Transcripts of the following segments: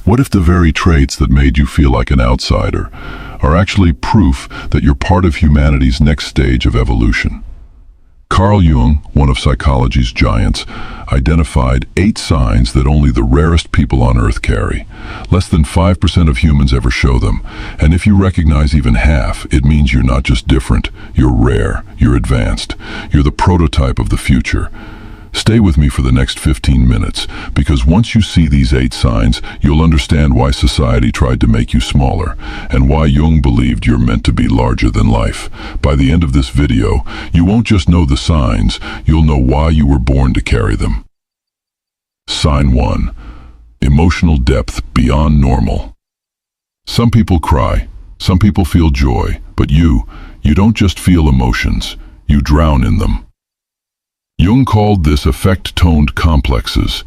What if the very traits that made you feel like an outsider are actually proof that you're part of humanity's next stage of evolution? Carl Jung, one of psychology's giants, identified 8 signs that only the rarest people on Earth carry. Less than 5% of humans ever show them, and if you recognize even half, it means you're not just different, you're rare, you're advanced, you're the prototype of the future. Stay with me for the next 15 minutes, because once you see these 8 signs, you'll understand why society tried to make you smaller, and why Jung believed you're meant to be larger than life. By the end of this video, you won't just know the signs, you'll know why you were born to carry them. Sign 1. Emotional depth beyond normal. Some people cry, some people feel joy, but you don't just feel emotions, you drown in them. Jung called this affect-toned complexes,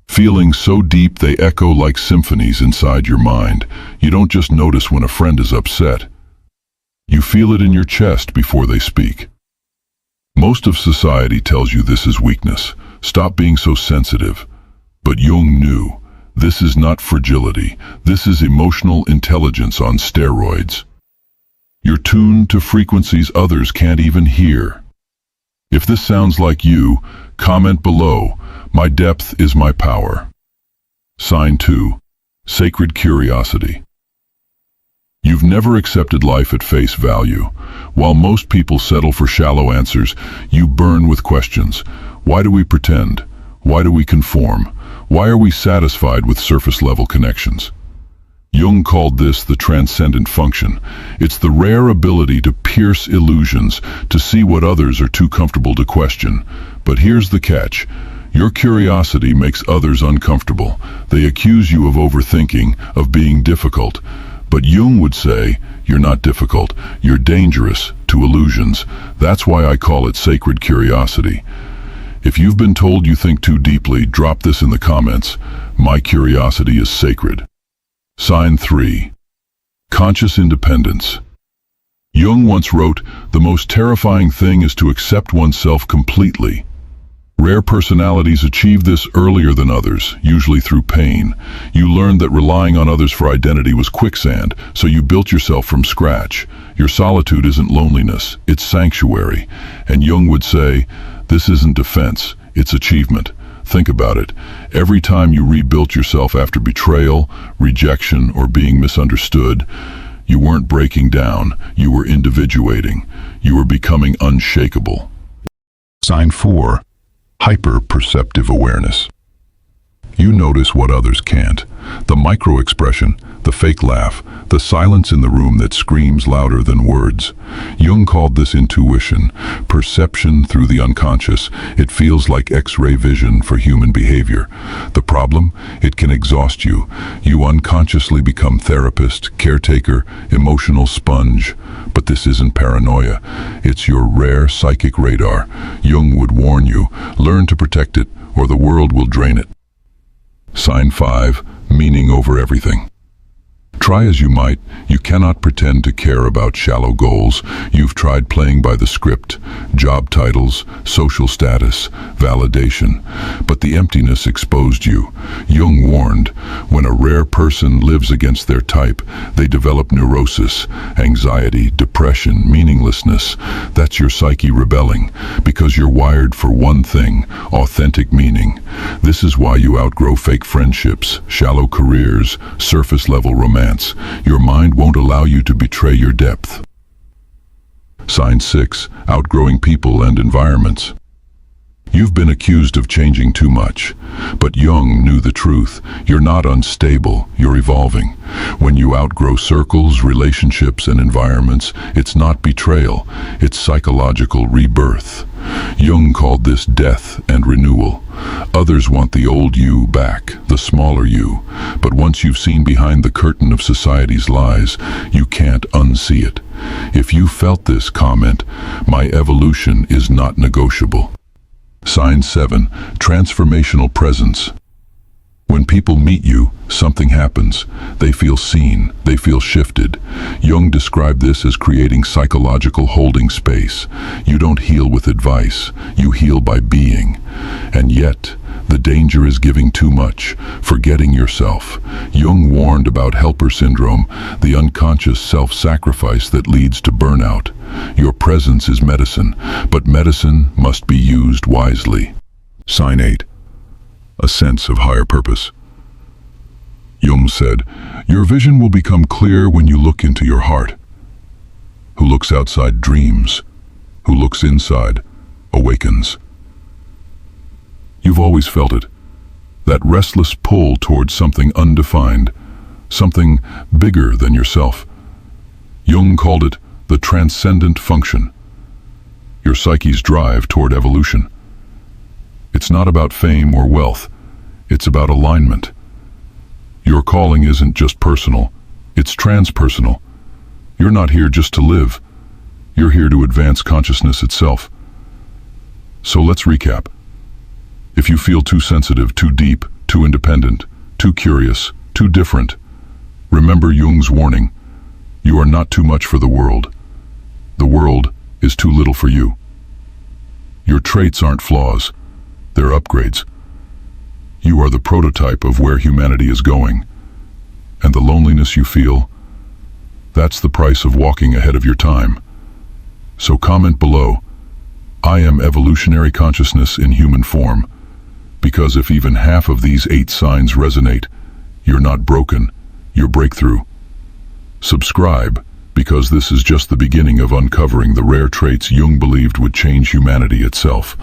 feelings so deep they echo like symphonies inside your mind. You don't just notice when a friend is upset. You feel it in your chest before they speak. Most of society tells you this is weakness. Stop being so sensitive. But Jung knew, this is not fragility. This is emotional intelligence on steroids. You're tuned to frequencies others can't even hear. If this sounds like you, comment below. My depth is my power. Sign 2. Sacred curiosity. You've never accepted life at face value. While most people settle for shallow answers, you burn with questions. Why do we pretend? Why do we conform? Why are we satisfied with surface-level connections? Jung called this the transcendent function. It's the rare ability to pierce illusions, to see what others are too comfortable to question. But here's the catch. Your curiosity makes others uncomfortable. They accuse you of overthinking, of being difficult. But Jung would say, you're not difficult, you're dangerous to illusions. That's why I call it sacred curiosity. If you've been told you think too deeply, drop this in the comments. My curiosity is sacred. Sign 3. Conscious independence. Jung once wrote, the most terrifying thing is to accept oneself completely. Rare personalities achieve this earlier than others, usually through pain. You learned that relying on others for identity was quicksand, so you built yourself from scratch. Your solitude isn't loneliness, it's sanctuary. And Jung would say, this isn't defense, it's achievement. Think about it. Every time you rebuilt yourself after betrayal, rejection, or being misunderstood, you weren't breaking down, you were individuating. You were becoming unshakable. Sign 4. Hyper-perceptive awareness. You notice what others can't. The micro-expression, the fake laugh, the silence in the room that screams louder than words. Jung called this intuition, perception through the unconscious. It feels like X-ray vision for human behavior. The problem? It can exhaust you. You unconsciously become therapist, caretaker, emotional sponge. But this isn't paranoia. It's your rare psychic radar. Jung would warn you, learn to protect it, or the world will drain it. Sign 5. Meaning over everything. Try as you might, you cannot pretend to care about shallow goals. You've tried playing by the script, job titles, social status, validation, but the emptiness exposed you. Jung warned, when a rare person lives against their type, they develop neurosis, anxiety, depression, meaninglessness. That's your psyche rebelling, because you're wired for one thing, authentic meaning. This is why you outgrow fake friendships, shallow careers, surface-level romance. Your mind won't allow you to betray your depth. Sign 6. Outgrowing people and environments. You've been accused of changing too much, but Jung knew the truth. You're not unstable, you're evolving. When you outgrow circles, relationships, and environments, it's not betrayal, it's psychological rebirth. Jung called this death and renewal. Others want the old you back, the smaller you, but once you've seen behind the curtain of society's lies, you can't unsee it. If you felt this, comment, my evolution is not negotiable. Sign 7. Transformational presence. When people meet you, something happens. They feel seen, they feel shifted. Jung described this as creating psychological holding space. You don't heal with advice, you heal by being. And yet, The danger is giving too much, forgetting yourself. Jung warned about helper syndrome, the unconscious self-sacrifice that leads to burnout. Your presence is medicine, but medicine must be used wisely. Sign 8. A sense of higher purpose. Jung said, "Your vision will become clear when you look into your heart." Who looks outside dreams. Who looks inside awakens. You've always felt it. That restless pull towards something undefined, something bigger than yourself. Jung called it the transcendent function. Your psyche's drive toward evolution. It's not about fame or wealth. It's about alignment. Your calling isn't just personal, it's transpersonal. You're not here just to live. You're here to advance consciousness itself. So let's recap. If you feel too sensitive, too deep, too independent, too curious, too different, remember Jung's warning. You are not too much for the world. The world is too little for you. Your traits aren't flaws, they're upgrades. You are the prototype of where humanity is going. And the loneliness you feel, that's the price of walking ahead of your time. So comment below, "I am evolutionary consciousness in human form," because if even half of these 8 signs resonate, you're not broken, you're breakthrough. Subscribe, because this is just the beginning of uncovering the rare traits Jung believed would change humanity itself.